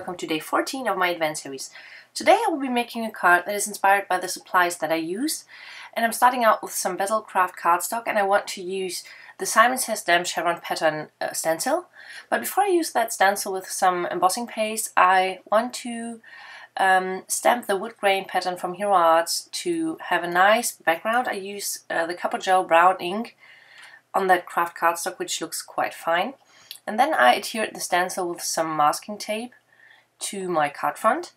welcome to day 14 of my advanced series. Today I will be making a card that is inspired by the supplies that I use, and I'm starting out with some Bezel Craft cardstock, and I want to use the Simon Says Damn Chevron pattern stencil. But before I use that stencil with some embossing paste, I want to stamp the wood grain pattern from Hero Arts to have a nice background. I use the Copper Gel brown ink on that craft cardstock, which looks quite fine. And then I adhered the stencil with some masking tape to my card front.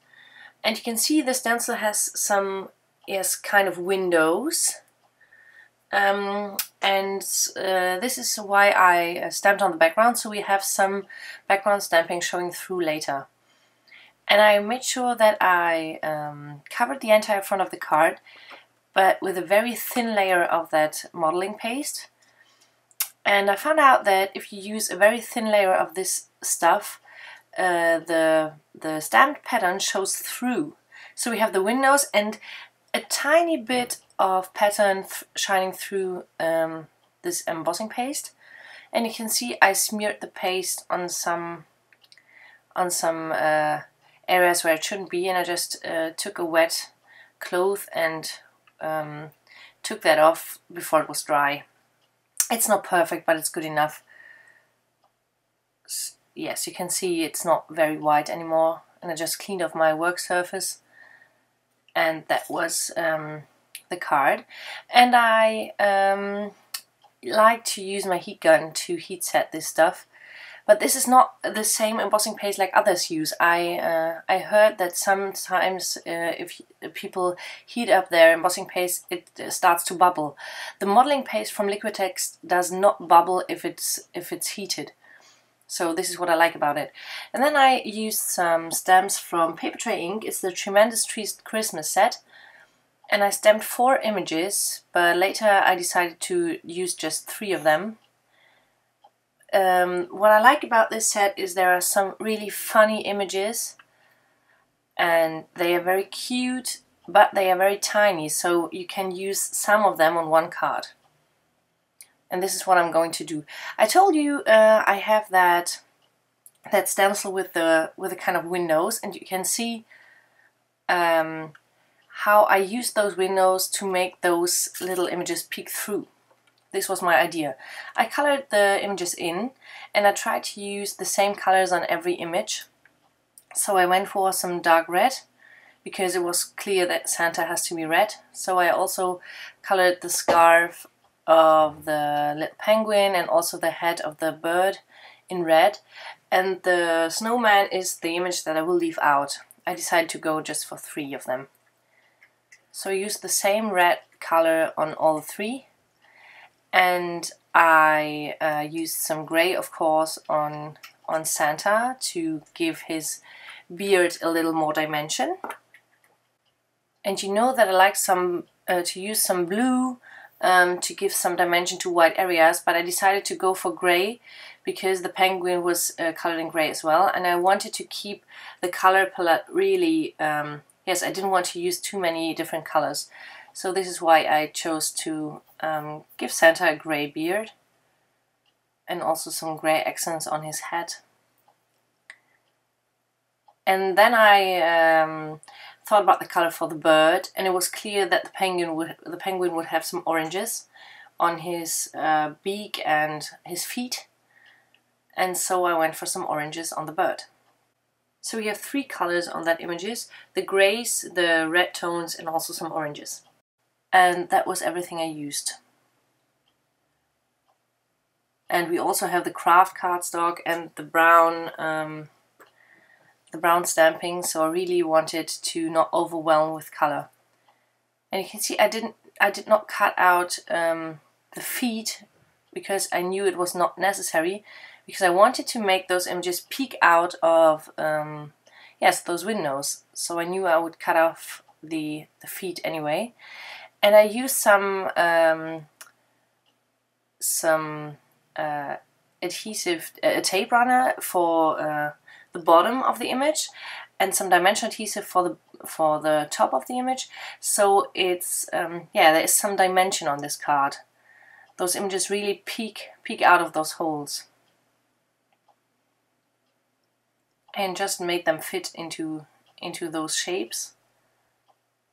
And you can see the stencil has some, kind of windows. This is why I stamped on the background, so we have some background stamping showing through later. And I made sure that I covered the entire front of the card, but with a very thin layer of that modeling paste. And I found out that if you use a very thin layer of this stuff, the stamped pattern shows through. So we have the windows and a tiny bit of pattern shining through this embossing paste. And you can see I smeared the paste on some areas where it shouldn't be, and I just took a wet cloth and took that off before it was dry. It's not perfect, but it's good enough. Yes, you can see it's not very white anymore, and I just cleaned off my work surface, and that was the card. And I like to use my heat gun to heat set this stuff, but this is not the same embossing paste like others use. I heard that sometimes if people heat up their embossing paste, it starts to bubble. The modeling paste from Liquitex does not bubble if it's heated. So this is what I like about it. And then I used some stamps from Paper Tray Ink. It's the Tremendous Trees Christmas set. And I stamped 4 images, but later I decided to use just 3 of them. What I like about this set is there are some really funny images, and they are very cute, but they are very tiny, so you can use some of them on one card. And this is what I'm going to do. I told you I have that stencil with the kind of windows, and you can see how I use those windows to make those little images peek through. This was my idea. I colored the images in, and I tried to use the same colors on every image. So I went for some dark red, because it was clear that Santa has to be red. So I also colored the scarf of the little penguin and also the head of the bird in red. And the snowman is the image that I will leave out. I decided to go just for 3 of them. So I used the same red color on all 3. And I used some gray, of course, on Santa to give his beard a little more dimension. And you know that I like to use some blue to give some dimension to white areas, but I decided to go for gray because the penguin was colored in gray as well, and I wanted to keep the color palette really, I didn't want to use too many different colors. So this is why I chose to give Santa a grey beard and also some grey accents on his head. And then I thought about the color for the bird, and it was clear that the penguin would have some oranges on his beak and his feet, and so I went for some oranges on the bird. So we have 3 colors on that images: the greys, the red tones, and also some oranges. And that was everything I used. And we also have the craft cardstock and the brown stamping, so I really wanted to not overwhelm with color. And you can see I did not cut out the feet because I knew it was not necessary, because I wanted to make those images peek out of those windows. So I knew I would cut off the feet anyway. And I used some adhesive tape runner for the bottom of the image, and some dimension adhesive for the top of the image. So it's there is some dimension on this card. Those images really peek out of those holes. and just made them fit into those shapes.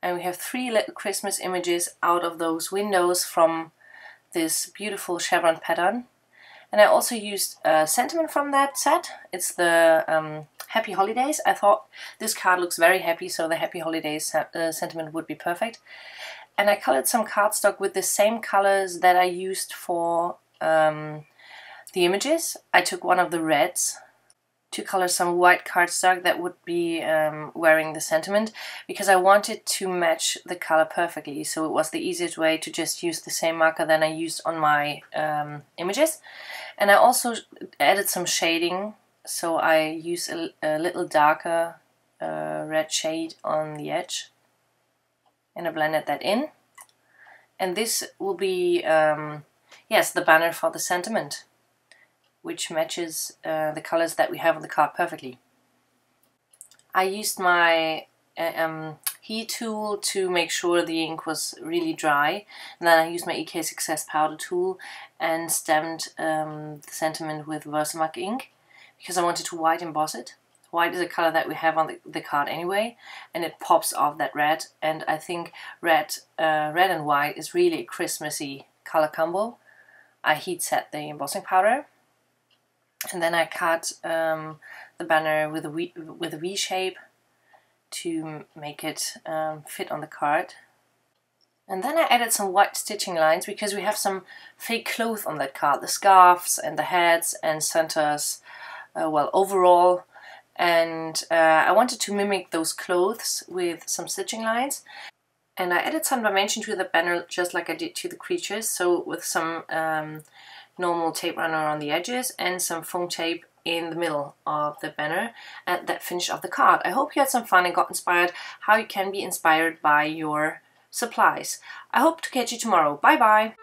And we have 3 little Christmas images out of those windows from this beautiful chevron pattern. And I also used a sentiment from that set. It's the Happy Holidays. I thought this card looks very happy, so the Happy Holidays sentiment would be perfect. And I colored some cardstock with the same colors that I used for the images. I took one of the reds to color some white cardstock that would be wearing the sentiment, because I wanted to match the color perfectly, so it was the easiest way to just use the same marker than I used on my images. And I also added some shading, so I used a little darker red shade on the edge, and I blended that in. And this will be, yes, the banner for the sentiment, which matches the colors that we have on the card perfectly. I used my heat tool to make sure the ink was really dry, and then I used my EK Success powder tool and stamped the sentiment with Versamark ink, because I wanted to white emboss it. White is a color that we have on the card anyway, and it pops off that red, and I think red and white is really a Christmassy color combo. I heat set the embossing powder, and then I cut the banner with a V shape to make it fit on the card. And then I added some white stitching lines, because we have some fake cloth on that card, the scarves and the hats and Santa's overall. And I wanted to mimic those clothes with some stitching lines. And I added some dimension to the banner just like I did to the creatures, so with some normal tape runner on the edges and some foam tape in the middle of the banner, and that finished off the card. I hope you had some fun and got inspired how you can be inspired by your supplies. I hope to catch you tomorrow. Bye bye!